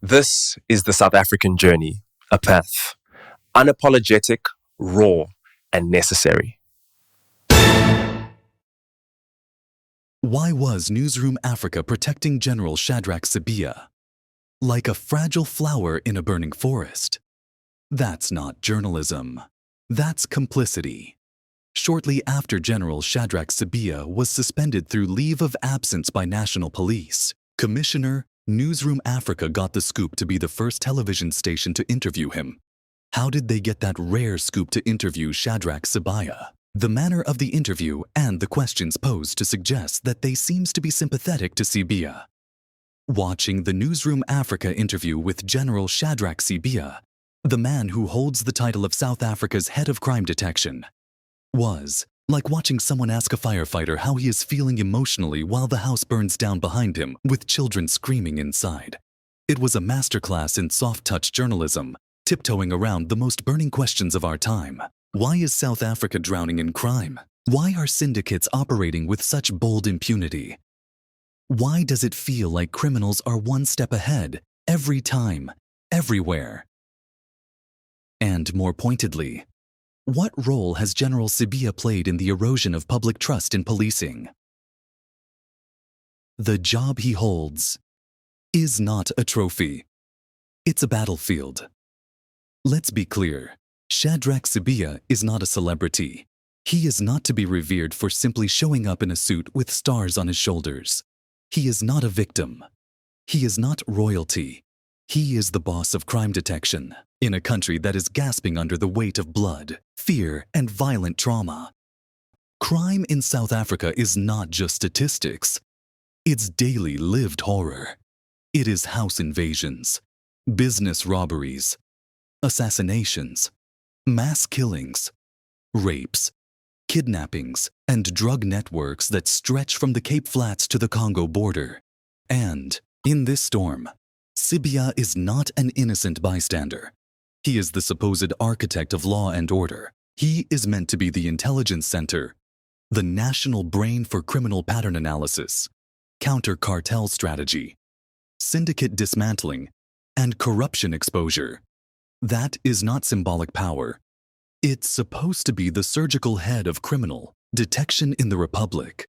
This is the South African journey, a path, unapologetic, raw, and necessary. Why was Newsroom Africa protecting General Shadrack Sibiya? Like a fragile flower in a burning forest. That's not journalism. That's complicity. Shortly after General Shadrack Sibiya was suspended through leave of absence by National Police, Commissioner Newsroom Africa got the scoop to be the first television station to interview him. How did they get that rare scoop to interview Shadrack Sibiya? The manner of the interview and the questions posed to suggest that they seems to be sympathetic to Sibiya. Watching the Newsroom Africa interview with General Shadrack Sibiya, the man who holds the title of South Africa's head of crime detection, was like watching someone ask a firefighter how he is feeling emotionally while the house burns down behind him with children screaming inside. It was a masterclass in soft-touch journalism, tiptoeing around the most burning questions of our time. Why is South Africa drowning in crime? Why are syndicates operating with such bold impunity? Why does it feel like criminals are one step ahead, every time, everywhere? And more pointedly, what role has General Sibiya played in the erosion of public trust in policing? The job he holds is not a trophy. It's a battlefield. Let's be clear. Shadrack Sibiya is not a celebrity. He is not to be revered for simply showing up in a suit with stars on his shoulders. He is not a victim. He is not royalty. He is the boss of crime detection in a country that is gasping under the weight of blood, fear, and violent trauma. Crime in South Africa is not just statistics. It's daily lived horror. It is house invasions, business robberies, assassinations, mass killings, rapes, kidnappings, and drug networks that stretch from the Cape Flats to the Congo border. And, in this storm, Sibiya is not an innocent bystander. He is the supposed architect of law and order. He is meant to be the intelligence center, the national brain for criminal pattern analysis, counter-cartel strategy, syndicate dismantling, and corruption exposure. That is not symbolic power. It's supposed to be the surgical head of criminal detection in the Republic.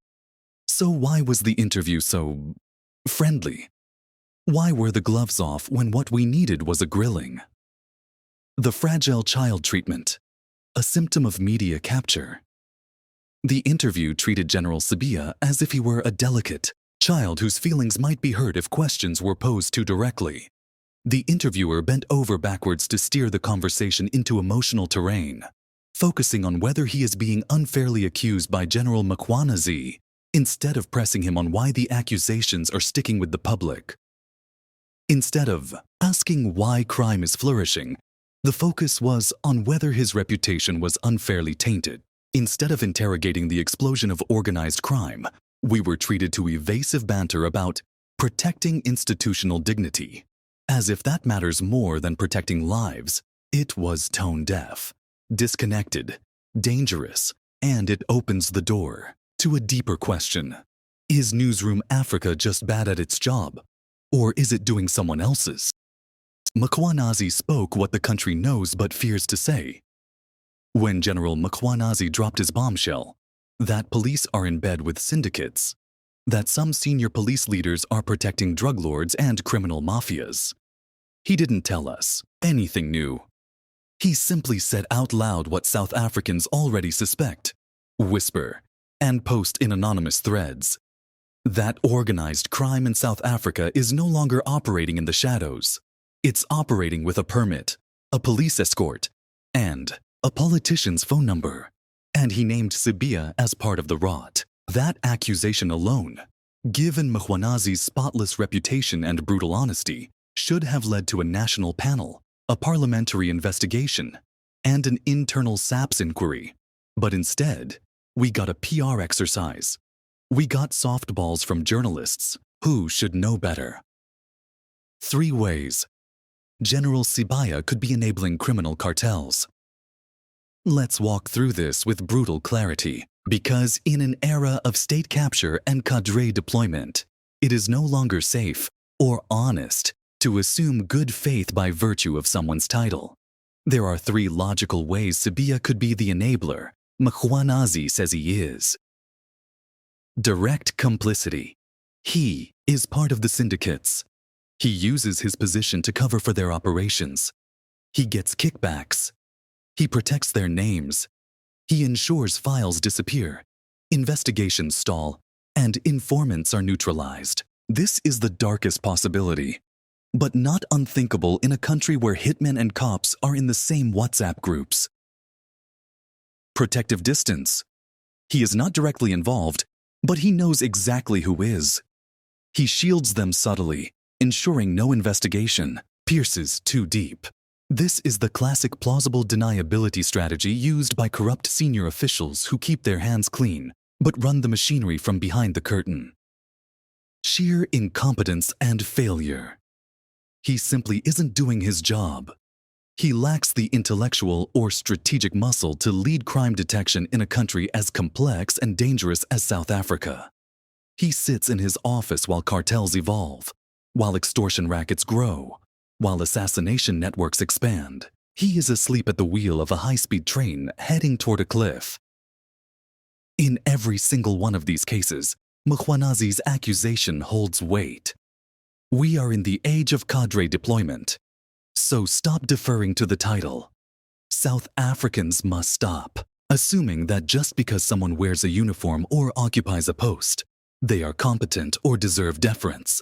So why was the interview so friendly? Why were the gloves off when what we needed was a grilling? The fragile child treatment, a symptom of media capture. The interview treated General Sibiya as if he were a delicate child whose feelings might be hurt if questions were posed too directly. The interviewer bent over backwards to steer the conversation into emotional terrain, focusing on whether he is being unfairly accused by General Mkhwanazi, instead of pressing him on why the accusations are sticking with the public. Instead of asking why crime is flourishing, the focus was on whether his reputation was unfairly tainted. Instead of interrogating the explosion of organized crime, we were treated to evasive banter about protecting institutional dignity. As if that matters more than protecting lives. It was tone-deaf, disconnected, dangerous, and it opens the door to a deeper question. Is Newsroom Africa just bad at its job? Or is it doing someone else's? Mkhwanazi spoke what the country knows but fears to say. When General Mkhwanazi dropped his bombshell, that police are in bed with syndicates, that some senior police leaders are protecting drug lords and criminal mafias. He didn't tell us anything new. He simply said out loud what South Africans already suspect, whisper, and post in anonymous threads. That organized crime in South Africa is no longer operating in the shadows. It's operating with a permit, a police escort, and a politician's phone number. And he named Sibiya as part of the rot. That accusation alone, given Mkhwanazi's spotless reputation and brutal honesty, should have led to a national panel, a parliamentary investigation, and an internal SAPS inquiry. But instead, we got a PR exercise. We got softballs from journalists who should know better. 3 ways General Sibiya could be enabling criminal cartels. Let's walk through this with brutal clarity, because in an era of state capture and cadre deployment, it is no longer safe or honest to assume good faith by virtue of someone's title. There are 3 logical ways Sibiya could be the enabler Mkhwanazi says he is. Direct complicity. He is part of the syndicates. He uses his position to cover for their operations. He gets kickbacks. He protects their names. He ensures files disappear, investigations stall, and informants are neutralized. This is the darkest possibility, but not unthinkable in a country where hitmen and cops are in the same WhatsApp groups. Protective distance. He is not directly involved, but he knows exactly who is. He shields them subtly, ensuring no investigation pierces too deep. This is the classic plausible deniability strategy used by corrupt senior officials who keep their hands clean, but run the machinery from behind the curtain. Sheer incompetence and failure. He simply isn't doing his job. He lacks the intellectual or strategic muscle to lead crime detection in a country as complex and dangerous as South Africa. He sits in his office while cartels evolve, while extortion rackets grow, while assassination networks expand. He is asleep at the wheel of a high-speed train heading toward a cliff. In every single one of these cases, Mkhwanazi's accusation holds weight. We are in the age of cadre deployment, so stop deferring to the title. South Africans must stop assuming that just because someone wears a uniform or occupies a post, they are competent or deserve deference.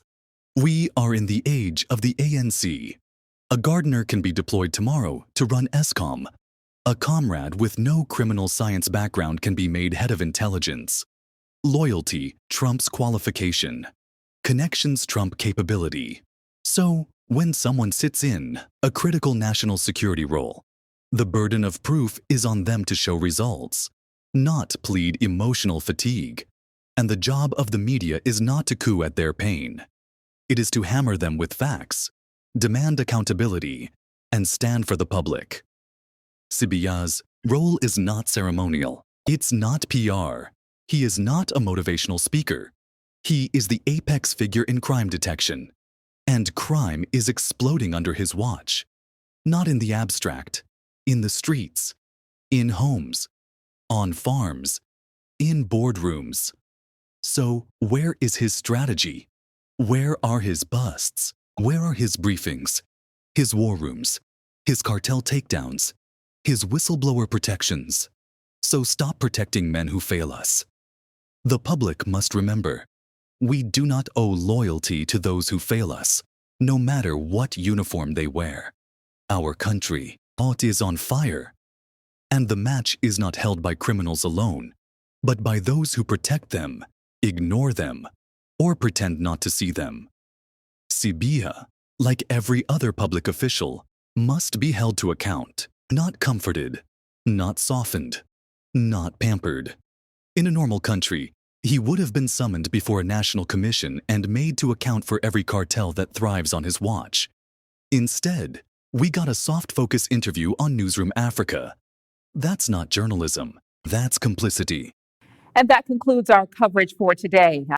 We are in the age of the ANC. A gardener can be deployed tomorrow to run ESCOM. A comrade with no criminal science background can be made head of intelligence. Loyalty trumps qualification. Connections trump capability. So, when someone sits in a critical national security role, the burden of proof is on them to show results, not plead emotional fatigue. And the job of the media is not to coo at their pain. It is to hammer them with facts, demand accountability, and stand for the public. Sibiya's role is not ceremonial. It's not PR. He is not a motivational speaker. He is the apex figure in crime detection. And crime is exploding under his watch. Not in the abstract, in the streets, in homes, on farms, in boardrooms. So, where is his strategy? Where are his busts? Where are his briefings, his war rooms, his cartel takedowns, his whistleblower protections? So stop protecting men who fail us. The public must remember, we do not owe loyalty to those who fail us, no matter what uniform they wear. Our country is on fire, and the match is not held by criminals alone, but by those who protect them, ignore them, or pretend not to see them. Sibiya, like every other public official, must be held to account, not comforted, not softened, not pampered. In a normal country, he would have been summoned before a national commission and made to account for every cartel that thrives on his watch. Instead, we got a soft-focus interview on Newsroom Africa. That's not journalism, that's complicity. And that concludes our coverage for today.